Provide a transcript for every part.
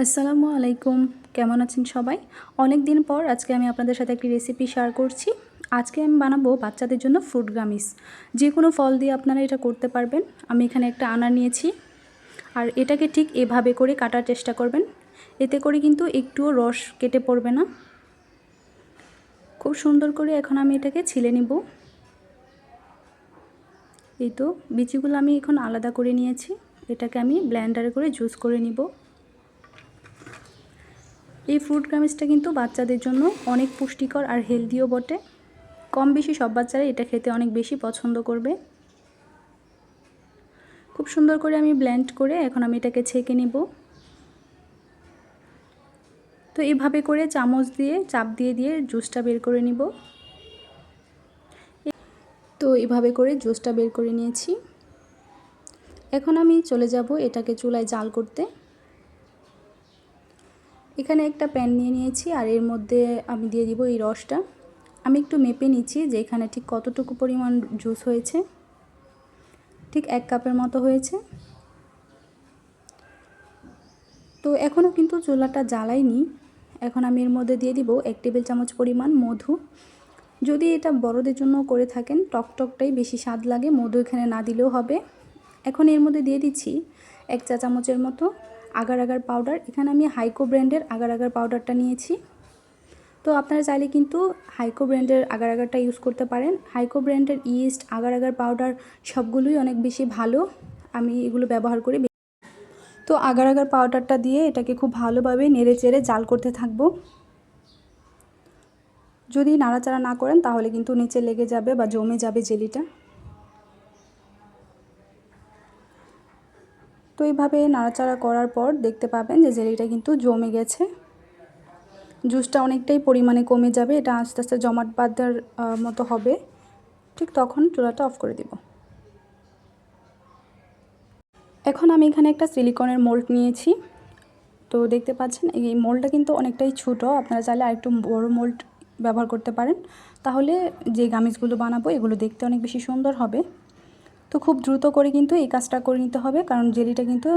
আসসালামু আলাইকুম। কেমন আছেন সবাই? অনেক দিন পর আজকে আমি আপনাদের সাথে একটি রেসিপি শেয়ার করছি। আজকে আমি বানাবো বাচ্চাদের জন্য ফ্রুট গামিস। যে কোনো ফল দিয়ে আপনারা এটা করতে পারবেন। আমি এখানে একটা আনার নিয়েছি, আর এটাকে ঠিক এভাবে করে কাটার চেষ্টা করবেন। এতে করে কিন্তু একটুও রস কেটে পড়বে না। খুব সুন্দর করে এখন আমি এটাকে ছিলে নিব। এই তো বিচিগুলো আমি এখন আলাদা করে নিয়েছি। এটাকে আমি ব্লেন্ডারে করে জুস করে নিব। এই ফ্রুট গামিসটা কিন্তু বাচ্চাদের জন্য অনেক পুষ্টিকর আর হেলদিও বটে। কম বেশি সব বাচ্চারা এটা খেতে অনেক বেশি পছন্দ করবে। খুব সুন্দর করে আমি ব্লেন্ড করে এখন আমি এটাকে ছেঁকে নিব। তো এইভাবে করে চামচ দিয়ে চাপ দিয়ে দিয়ে জুসটা বের করে নিব। তো এইভাবে করে জুসটা বের করে নিয়েছি। এখন আমি চলে যাব এটাকে চুলায় জাল করতে। এখানে একটা প্যান নিয়ে নিয়েছি, আর এর মধ্যে আমি দিয়ে দিব এই রসটা। আমি একটু মেপে নিচ্ছি যে এখানে ঠিক কতটুকু পরিমাণ জুস হয়েছে। ঠিক 1 কাপের মতো হয়েছে। তো এখনও কিন্তু চুলাটা জ্বালাইনি। এখন আমি এর মধ্যে দিয়ে দিব 1 টেবিল চামচ পরিমাণ মধু। যদি এটা বড়দের জন্য করে থাকেন, টকটকটাই বেশি স্বাদ লাগে, মধু এখানে না দিলেও হবে। এখন এর মধ্যে দিয়ে দিচ্ছি 1 চা চামচের মতো আগার আগার পাউডার। এখানে আমি হাইকো ব্র্যান্ডের আগার আগার পাউডারটা নিয়েছি। তো আপনারা চাইলে কিন্তু হাইকো ব্র্যান্ডের আগার আগারটা ইউজ করতে পারেন। হাইকো ব্র্যান্ডের ইস্ট, আগার আগার পাউডার সবগুলোই অনেক বেশি ভালো। আমি এগুলো ব্যবহার করি। তো আগার আগার পাউডারটা দিয়ে এটাকে খুব ভালোভাবে নেড়ে চেড়ে জাল করতে থাকবো। যদি নাড়াচাড়া না করেন তাহলে কিন্তু নিচে লেগে যাবে বা জমে যাবে জেলিটা। তো এইভাবে নাড়াচাড়া করার পর দেখতে পাবেন যে জেলিটা কিন্তু জমে গেছে। জুসটা অনেকটাই পরিমাণে কমে যাবে, এটা আস্তে আস্তে জমাট বাঁধার মতো হবে। ঠিক তখন চুলাটা অফ করে দিব। এখন আমি এখানে একটা সিলিকনের মোল্ড নিয়েছি। তো দেখতে পাচ্ছেন এই মোল্ডটা কিন্তু অনেকটাই ছোটো। আপনারা চাইলে আরেকটু বড় মোল্ড ব্যবহার করতে পারেন, তাহলে যে গামিজগুলো বানাবো এগুলো দেখতে অনেক বেশি সুন্দর হবে। তো খুব দ্রুত করে কিন্তু এই কাজটা করে নিতে হবে, কারণ জেলিটা কিন্তু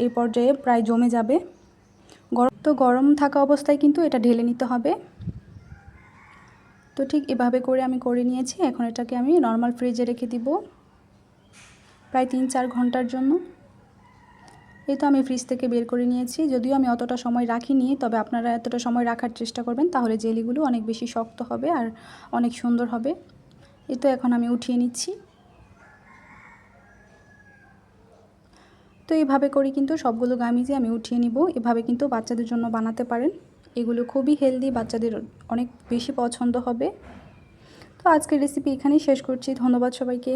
এই পর্যায়ে প্রায় জমে যাবে। গরম থাকা অবস্থায় কিন্তু এটা ঢেলে নিতে হবে। তো ঠিক এভাবে করে আমি করে নিয়েছি। এখন এটাকে আমি নর্মাল ফ্রিজে রেখে দিব প্রায় 3-4 ঘন্টার জন্য। এই তো আমি ফ্রিজ থেকে বের করে নিয়েছি। যদিও আমি অতটা সময় রাখিনি, তবে আপনারা এতটা সময় রাখার চেষ্টা করবেন, তাহলে জেলিগুলো অনেক বেশি শক্ত হবে আর অনেক সুন্দর হবে। এই তো এখন আমি উঠিয়ে নিচ্ছি। তো এইভাবে করে কিন্তু সবগুলো গামিজে আমি উঠিয়ে নিব। এভাবে কিন্তু বাচ্চাদের জন্য বানাতে পারেন। এগুলো খুবই হেলদি, বাচ্চাদের অনেক বেশি পছন্দ হবে। তো আজকের রেসিপি এখানেই শেষ করছি। ধন্যবাদ সবাইকে।